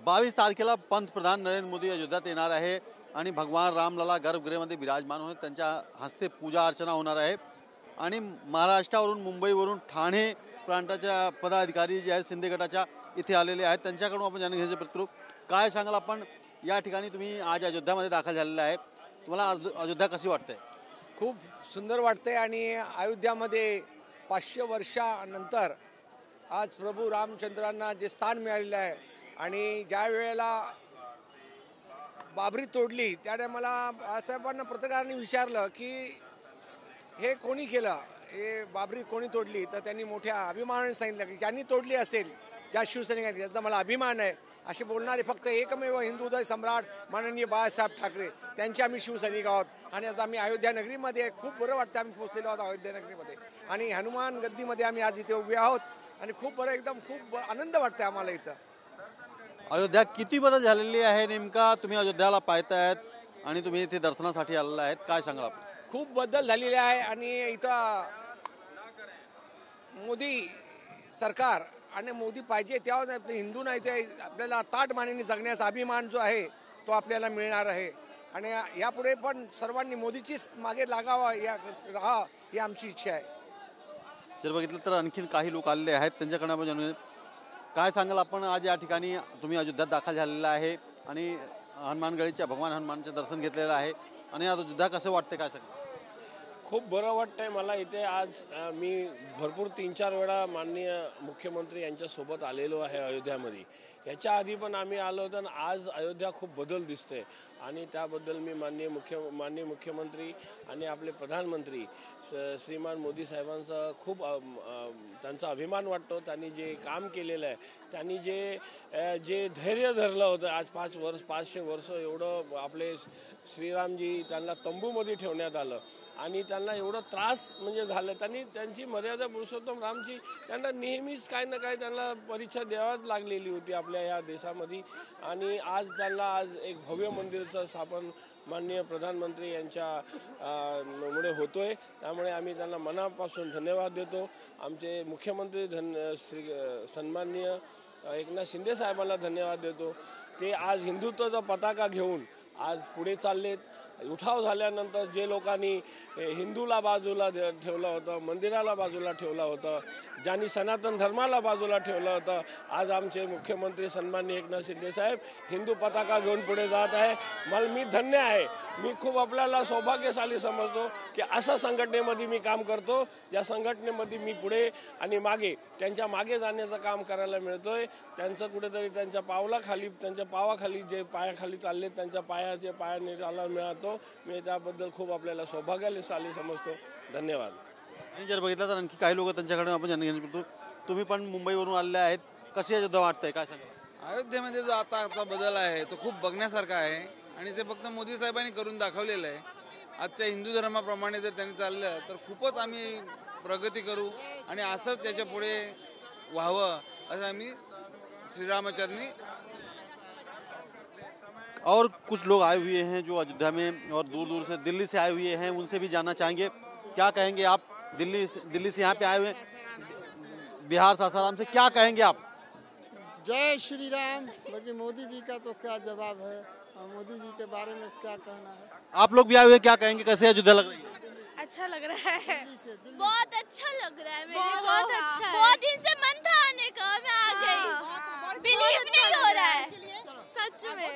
22 तारखेला पंतप्रधान नरेंद्र मोदी अयोध्यात येणार आहे आणि भगवान रामलला गर्भगृहामध्ये विराजमान होऊन त्यांच्या हस्ते पूजा अर्चना होणार आहे। आणि महाराष्ट्रावरून मुंबईवरून ठाणे प्रांताच्या पदाधिकारी जे आहेत शिंदे गटाच्या इथे आलेले आहेत, त्यांच्याकडून आपण जाणून घ्यायचं प्रयत्न करू। काय सांगाल आपण, या ठिकाणी तुम्ही आज अयोध्यामध्ये दाखल झालेला आहे, तुम्हाला अयोध्या कशी वाटते? खूप सुंदर वाटते आणि अयोध्यामध्ये 500 वर्षानंतर आज प्रभू रामचंद्रांना जे स्थान मिळालेलं आहे आणि ज्या वेळेला बाबरी तोडली त्याने मला साहेबांना पत्रकारांनी विचारलं की हे कोणी केलं, हे बाबरी कोणी तोडली, तर त्यांनी मोठ्या अभिमानाने सांगितलं की ज्यांनी तोडली असेल ज्या शिवसैनिकांनी, त्याचा मला अभिमान आहे असे बोलणारे फक्त एकमेव हिंदू हृदय सम्राट माननीय बाळासाहेब ठाकरे, त्यांचे आम्ही शिवसैनिक आहोत। आणि आता आम्ही अयोध्या नगरीमध्ये खूप बरं वाटतं, आम्ही पोहोचलेलो आहोत अयोध्या नगरीमध्ये आणि हनुमान गद्दीमध्ये आम्ही आज इथे उभे आहोत आणि खूप बरं, एकदम खूप आनंद वाटतं आम्हाला इथं। अयोध्या किती बदल झालेली आहे नेमका, तुम्ही अयोध्याला पाहतायत आणि तुम्ही इथे दर्शनासाठी आलेला आहेत, काय सांगाल आपण? खूप बदल झालेले आहे आणि इथं मोदी सरकार आणि मोदी पाहिजे तेव्हा हिंदू नाही ते आपल्याला ताट मानेने जगण्याचा अभिमान जो आहे तो आपल्याला मिळणार आहे आणि यापुढे पण सर्वांनी मोदीचीच मागे लागावा राहा ही आमची इच्छा आहे। जर बघितलं तर आणखीन काही लोक आलेले आहेत, त्यांच्याकडे आपण जाणून काय सांगाल आपण, आज या ठिकाणी तुम्ही अयोध्यात दाखल झालेला आहे आणि हनुमानगडीच्या भगवान हनुमानचे दर्शन घेतलेलं आहे आणि आता अयोध्या कसं वाटते, काय सांगाल? खूप बरं वाटतंय मला इथे आज। मी भरपूर 3-4 वेळा माननीय मुख्यमंत्री यांच्यासोबत आलेलो आहे अयोध्यामध्ये। याच्या आधी पण आम्ही आलो होतो आणि आज अयोध्या खूप बदल दिसते आणि त्याबद्दल मी माननीय मुख्यमंत्री आणि आपले प्रधानमंत्री श्रीमान मोदी साहेबांचा खूप त्यांचा अभिमान वाटतो। त्यांनी जे काम केलेलं आहे, त्यांनी जे धैर्य धरलं होतं, आज 500 वर्ष एवढं आपले श्रीरामजी त्यांना तंबूमध्ये ठेवण्यात आलं आणि त्यांना एवढं त्रास म्हणजे झालं, त्यांची मर्यादा पुरुषोत्तम रामची त्यांना नेहमीच काय ना काय त्यांना परीक्षा द्यावाच लागलेली होती आपल्या या देशामध्ये आणि आज त्यांना एक भव्य मंदिराचं स्थापन माननीय प्रधानमंत्री यांच्या मुळे होतोय, त्यामुळे आम्ही त्यांना मनापासून धन्यवाद देतो। आमचे मुख्यमंत्री सन्माननीय एकनाथ शिंदे साहेबांना धन्यवाद देतो। ते आज हिंदुत्वाचा पताका घेऊन आज पुढे चाललेत। उठाव झाल्यानंतर जे लोकांनी हिंदूला बाजूला ठेवलं होतं, मंदिराला बाजूला ठेवलं होतं, ज्यांनी सनातन धर्माला बाजूला ठेवलं होतं, आज आमचे मुख्यमंत्री सन्माननीय एकनाथ शिंदे साहेब हिंदू पताका घेऊन पुढे जात आहे। मी धन्य आहे, मी खूप आपल्याला सौभाग्यशाली समजतो की अशा संघटनेमध्ये मी काम करतो, ज्या संघटनेमध्ये मी पुढे आणि मागे त्यांच्या मागे जाण्याचं काम करायला मिळतोय। त्यांचं कुठेतरी त्यांच्या पावाखाली जे पायाखाली चालले त्यांच्या पायाने चालायला मिळतो, मी त्याबद्दल खूप आपल्याला सौभाग्यशाली समजतो। धन्यवाद। आणि जर बघितलं तर आणखी काही लोक त्यांच्याकडे आपण जाणून घेऊ, तुम्ही पण मुंबईवरून आलेले आहेत, कशी अयोध्या वाटतंय, काय सांगाल? अयोध्येमध्ये जो आता बदल आहे तो खूप बघण्यासारखा आहे आणि ते फक्त मोदी साहेबांनी करून दाखवलेलं आहे। आजच्या हिंदू धर्माप्रमाणे जर त्यांनी चाललं तर खूपच आम्ही प्रगती करू आणि असंच त्याच्या पुढे व्हावं असं आम्ही श्रीरामचरणी। और कुछ लोग आए हुए हैं जो अयोध्या में और दूर दूर से दिल्ली से आए हुए हैं, उनसे भी जानना चाहेंगे, क्या कहेंगे आप? दिल्ली से यहाँ पे आए हुए हैं, बिहार सासाराम से, क्या कहेंगे आप? जय श्री राम। बाकी मोदी जी का तो क्या जवाब है, और मोदी जी के बारे में क्या कहना है। आप लोग भी आए हुए, क्या कहेंगे, कैसे अयोध्या लग रही है? अच्छा लग रहा है, बहुत अच्छा लग रहा है, मेरे बहुत अच्छा, बहुत दिन से मन था आने का, मैं आ गई, बिलीव नहीं हो रहा है सच में।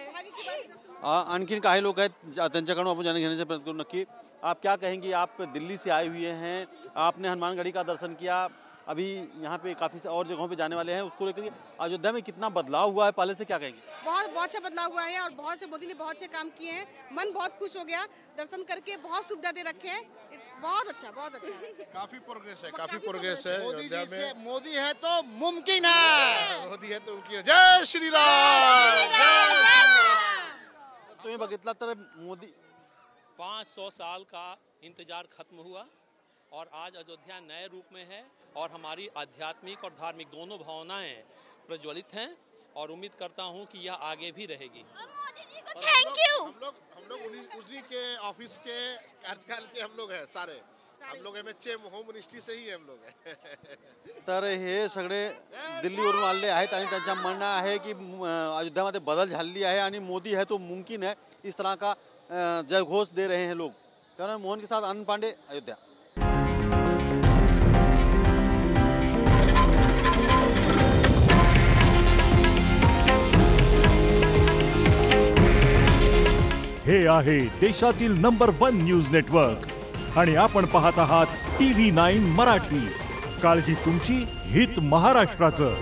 आणखीन काही लोक आहेत त्यांच्याकडून आपण जाणून घेण्याचा प्रयत्न करू। नक्की आप क्या कहेंगी, आप दिल्ली से आए हुए हैं, आपने हनुमानगढ़ी का दर्शन किया, अभी यहाँ पे काफ़ी और जगहों पे जाने वाले हैं, उसको लेकर अयोध्या में कितना बदलाव हुआ है पहले से, क्या कहेंगे? बहुत अच्छा बदलाव हुआ है और बहुत से मोदी ने बहुत अच्छे काम किए हैं, मन बहुत खुश हो गया, दर्शन करके बहुत सुविधा दे रखे हैं, बहुत अच्छा काफी प्रोग्रेस है, काफी प्रोग्रेस है। मोदी है तो मुमकिन है, मोदी है तो मुमकिन। जय श्री राम। तुम्ही बघितला तर मोदी 500 साल का इंतजार खत्म हुआ और आज अयोध्या नए रूप में है और हमारी आध्यात्मिक और धार्मिक दोनों भावनाएं प्रज्वलित हैं और उम्मीद करता हूं कि यह आगे भी रहेगी। Thank you. हम लोग उन्हीं के ऑफिस के कार्यकाल के हम लोग हैं सारे, हम लोग एमएचए होम मिनिस्ट्री से ही हम लोग तर हे सगळे दिल्लीवरून आलेले आहेत आणि त्यांचं म्हणणं आहे की अयोध्यामध्ये बदल झालेली आहे आणि मोदी है तो मुमकिन है, इस तरह का जयघोष दे रहे हैं लोग। कारण मोहन के साथ आनंद पांडे, अयोध्या। हे आहे देशातील नंबर 1 न्यूज नेटवर्क आणि आपण पाहत आहात TV9 मराठी। काळजी तुमची, हित महाराष्ट्राचं।